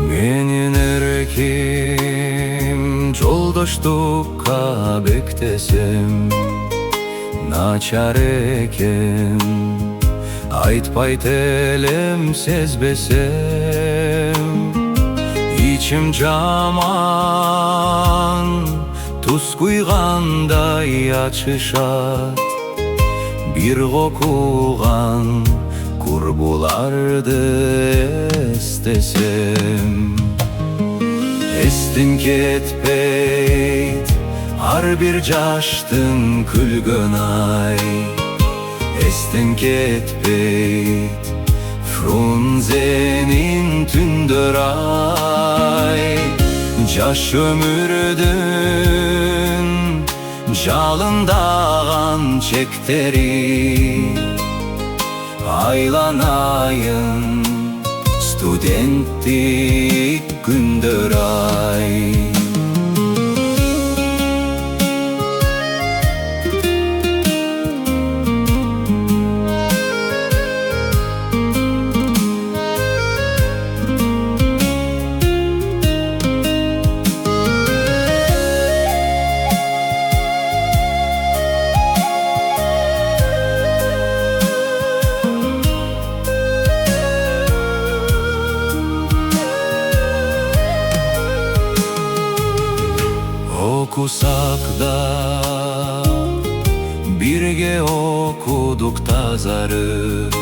Менин эрким жолдоштукка бектесем начар экен, айтпайт элем сезбесем. İçim жаман туз куйгандай ачышат, бир кокуган курбуларды эстесем. Эстин кетпейт ар бир жаштын күлгөн ай, эстен кетпейт Frunze'nin tündör ay. Жаш өмүрдүн жалындаган чектери, айланайын студенттик күндөр ай. Okusak da birge okuduk тазарып,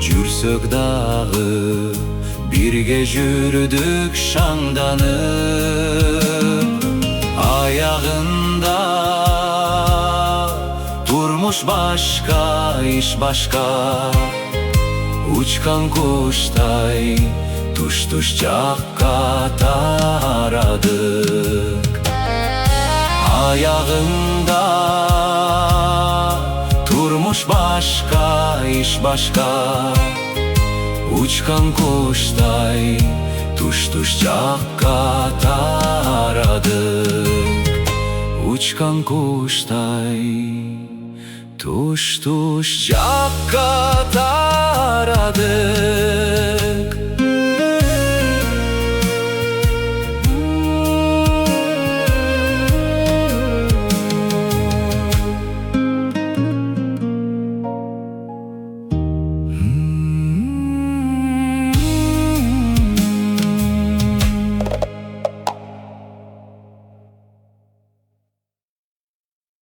жүрсөк дагы birge жүрдүк шаңданып. Аягында турмуш башка, иш башка, учкан куштай туш-туш жакка тарадык. Ayağında turmuş başka, iş başka, uçkan kuştay tuş-tuş jakka taradık. Uçkan kuştay tuş-tuş jakka taradık.